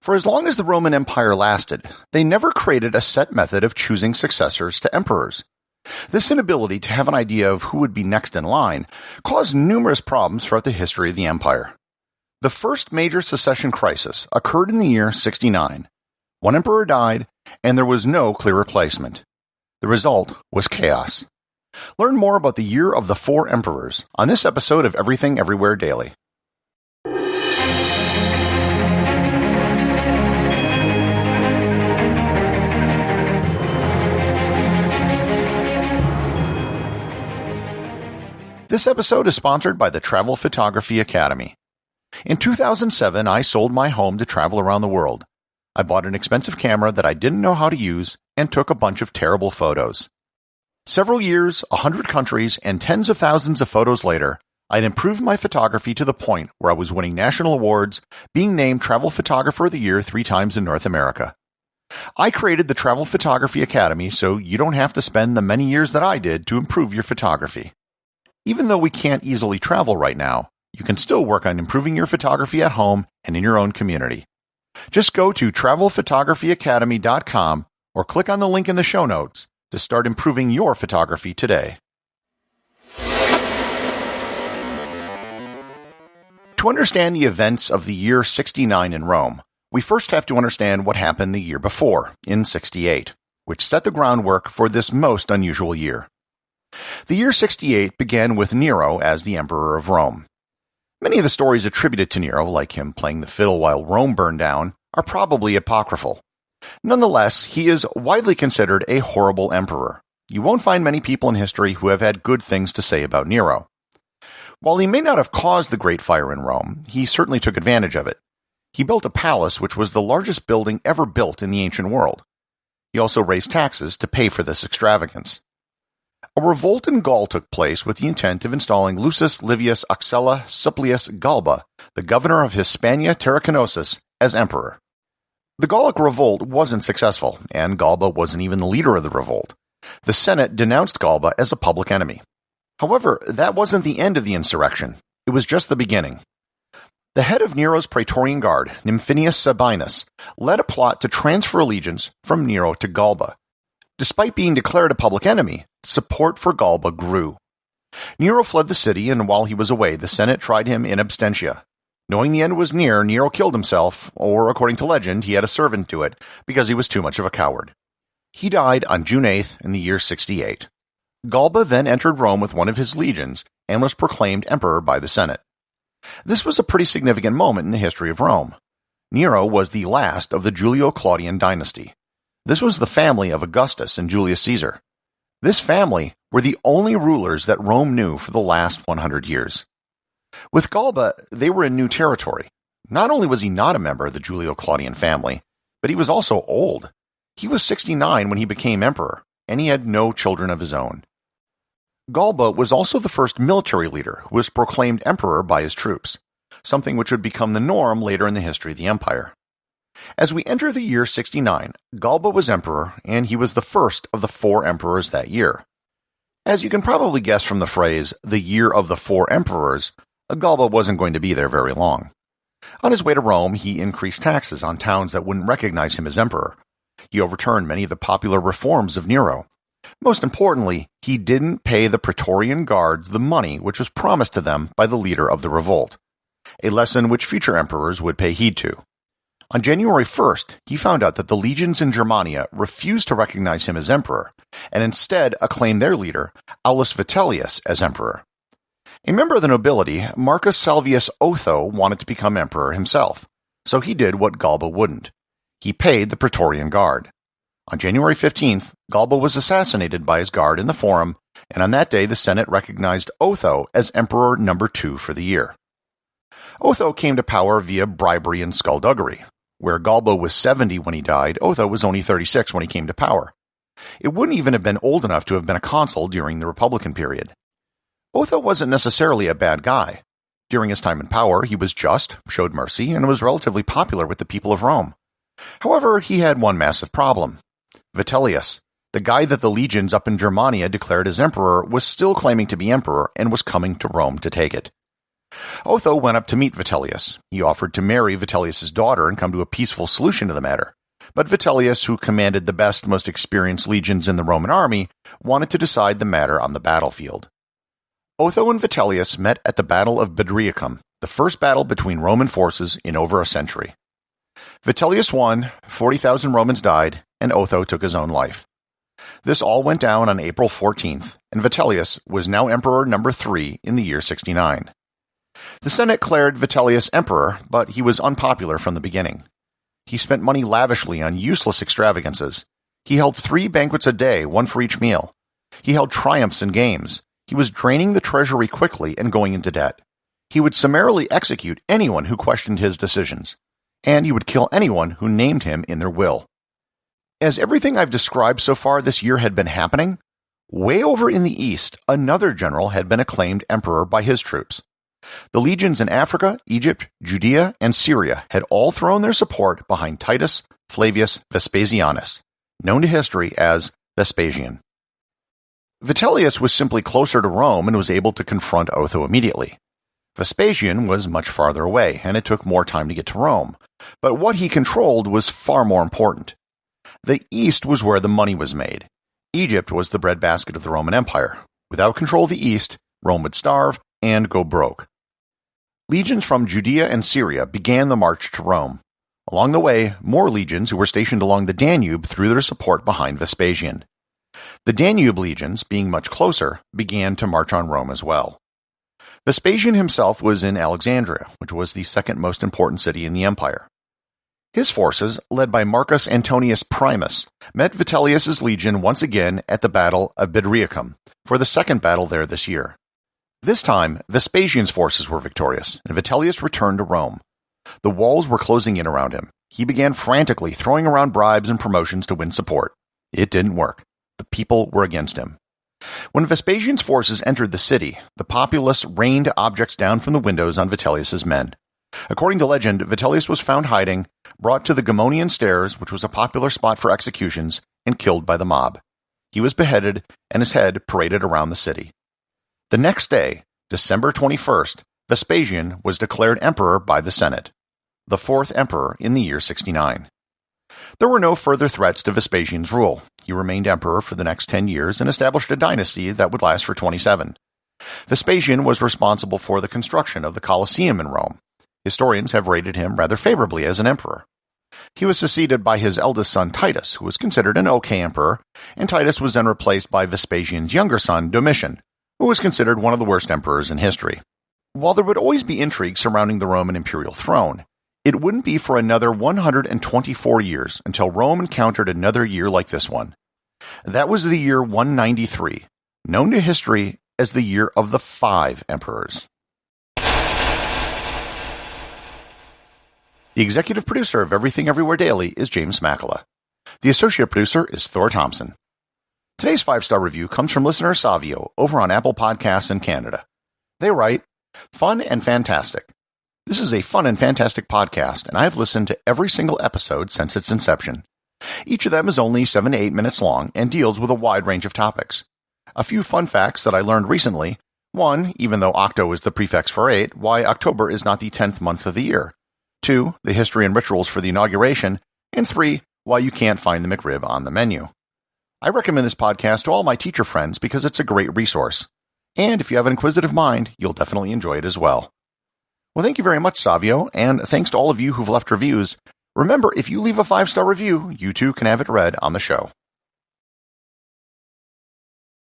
For as long as the Roman Empire lasted, they never created a set method of choosing successors to emperors. This inability to have an idea of who would be next in line caused numerous problems throughout the history of the empire. The first major Secession Crisis occurred in the year 69. One emperor died, and there was no clear replacement. The result was chaos. Learn more about the Year of the Four Emperors on this episode of Everything Everywhere Daily. This episode is sponsored by the Travel Photography Academy. In 2007, I sold my home to travel around the world. I bought an expensive camera that I didn't know how to use and took a bunch of terrible photos. Several years, 100 countries, and tens of thousands of photos later, I'd improved my photography to the point where I was winning national awards, being named Travel Photographer of the Year 3 times in North America. I created the Travel Photography Academy so you don't have to spend the many years that I did to improve your photography. Even though we can't easily travel right now, you can still work on improving your photography at home and in your own community. Just go to travelphotographyacademy.com or click on the link in the show notes to start improving your photography today. To understand the events of the year 69 in Rome, we first have to understand what happened the year before, in 68, which set the groundwork for this most unusual year. The year 68 began with Nero as the emperor of Rome. Many of the stories attributed to Nero, like him playing the fiddle while Rome burned down, are probably apocryphal. Nonetheless, he is widely considered a horrible emperor. You won't find many people in history who have had good things to say about Nero. While he may not have caused the Great Fire in Rome, he certainly took advantage of it. He built a palace which was the largest building ever built in the ancient world. He also raised taxes to pay for this extravagance. A revolt in Gaul took place with the intent of installing Lucius Livius Axella Supplius Galba, the governor of Hispania Tarraconosis, as emperor. The Gallic revolt wasn't successful, and Galba wasn't even the leader of the revolt. The Senate denounced Galba as a public enemy. However, that wasn't the end of the insurrection. It was just the beginning. The head of Nero's Praetorian Guard, Nymphinus Sabinus, led a plot to transfer allegiance from Nero to Galba. Despite being declared a public enemy, support for Galba grew. Nero fled the city, and while he was away, the Senate tried him in absentia. Knowing the end was near, Nero killed himself, or according to legend, he had a servant do it, because he was too much of a coward. He died on June 8th in the year 68. Galba then entered Rome with one of his legions, and was proclaimed emperor by the Senate. This was a pretty significant moment in the history of Rome. Nero was the last of the Julio-Claudian dynasty. This was the family of Augustus and Julius Caesar. This family were the only rulers that Rome knew for the last 100 years. With Galba, they were in new territory. Not only was he not a member of the Julio-Claudian family, but he was also old. He was 69 when he became emperor, and he had no children of his own. Galba was also the first military leader who was proclaimed emperor by his troops, something which would become the norm later in the history of the empire. As we enter the year 69, Galba was emperor, and he was the first of the 4 emperors that year. As you can probably guess from the phrase, the Year of the Four Emperors, Galba wasn't going to be there very long. On his way to Rome, he increased taxes on towns that wouldn't recognize him as emperor. He overturned many of the popular reforms of Nero. Most importantly, he didn't pay the Praetorian Guards the money which was promised to them by the leader of the revolt, a lesson which future emperors would pay heed to. On January 1st, he found out that the legions in Germania refused to recognize him as emperor, and instead acclaimed their leader, Aulus Vitellius, as emperor. A member of the nobility, Marcus Salvius Otho, wanted to become emperor himself, so he did what Galba wouldn't. He paid the Praetorian Guard. On January 15th, Galba was assassinated by his guard in the Forum, and on that day the Senate recognized Otho as Emperor number 2 for the year. Otho came to power via bribery and skullduggery. Where Galba was 70 when he died, Otho was only 36 when he came to power. It wouldn't even have been old enough to have been a consul during the Republican period. Otho wasn't necessarily a bad guy. During his time in power, he was just, showed mercy, and was relatively popular with the people of Rome. However, he had one massive problem. Vitellius, the guy that the legions up in Germania declared as emperor, was still claiming to be emperor and was coming to Rome to take it. Otho went up to meet Vitellius. He offered to marry Vitellius's daughter and come to a peaceful solution to the matter. But Vitellius, who commanded the best, most experienced legions in the Roman army, wanted to decide the matter on the battlefield. Otho and Vitellius met at the Battle of Badriacum, the first battle between Roman forces in over a century. Vitellius won, 40,000 Romans died, and Otho took his own life. This all went down on April 14th, and Vitellius was now emperor number 3 in the year 69. The Senate declared Vitellius emperor, but he was unpopular from the beginning. He spent money lavishly on useless extravagances. He held 3 banquets a day, one for each meal. He held triumphs and games. He was draining the treasury quickly and going into debt. He would summarily execute anyone who questioned his decisions, and he would kill anyone who named him in their will. As everything I've described so far this year had been happening, way over in the east, another general had been acclaimed emperor by his troops. The legions in Africa, Egypt, Judea, and Syria had all thrown their support behind Titus Flavius Vespasianus, known to history as Vespasian. Vitellius was simply closer to Rome and was able to confront Otho immediately. Vespasian was much farther away, and it took more time to get to Rome, but what he controlled was far more important. The east was where the money was made. Egypt was the breadbasket of the Roman Empire. Without control of the east, Rome would starve and go broke. Legions from Judea and Syria began the march to Rome. Along the way, more legions who were stationed along the Danube threw their support behind Vespasian. The Danube legions, being much closer, began to march on Rome as well. Vespasian himself was in Alexandria, which was the second most important city in the empire. His forces, led by Marcus Antonius Primus, met Vitellius's legion once again at the Battle of Badriacum, for the second battle there this year. This time, Vespasian's forces were victorious, and Vitellius returned to Rome. The walls were closing in around him. He began frantically throwing around bribes and promotions to win support. It didn't work. The people were against him. When Vespasian's forces entered the city, the populace rained objects down from the windows on Vitellius's men. According to legend, Vitellius was found hiding, brought to the Gemonian Stairs, which was a popular spot for executions, and killed by the mob. He was beheaded, and his head paraded around the city. The next day, December 21st, Vespasian was declared emperor by the Senate, the 4th emperor in the year 69. There were no further threats to Vespasian's rule. He remained emperor for the next 10 years and established a dynasty that would last for 27. Vespasian was responsible for the construction of the Colosseum in Rome. Historians have rated him rather favorably as an emperor. He was succeeded by his eldest son Titus, who was considered an okay emperor, and Titus was then replaced by Vespasian's younger son Domitian, who was considered one of the worst emperors in history. While there would always be intrigue surrounding the Roman imperial throne, it wouldn't be for another 124 years until Rome encountered another year like this one. That was the year 193, known to history as the year of the 5 emperors. The executive producer of Everything Everywhere Daily is James Makkyla. The associate producer is Thor Thomsen. Today's 5-star review comes from listener Savio over on Apple Podcasts in Canada. They write, "Fun and fantastic. This is a fun and fantastic podcast, and I have listened to every single episode since its inception. Each of them is only 7 to 8 minutes long and deals with a wide range of topics. A few fun facts that I learned recently. 1, even though octo is the prefix for 8, why October is not the 10th month of the year. 2, the history and rituals for the inauguration. And 3, why you can't find the McRib on the menu. I recommend this podcast to all my teacher friends because it's a great resource. And if you have an inquisitive mind, you'll definitely enjoy it as well." Well, thank you very much, Savio, and thanks to all of you who've left reviews. Remember, if you leave a 5-star review, you too can have it read on the show.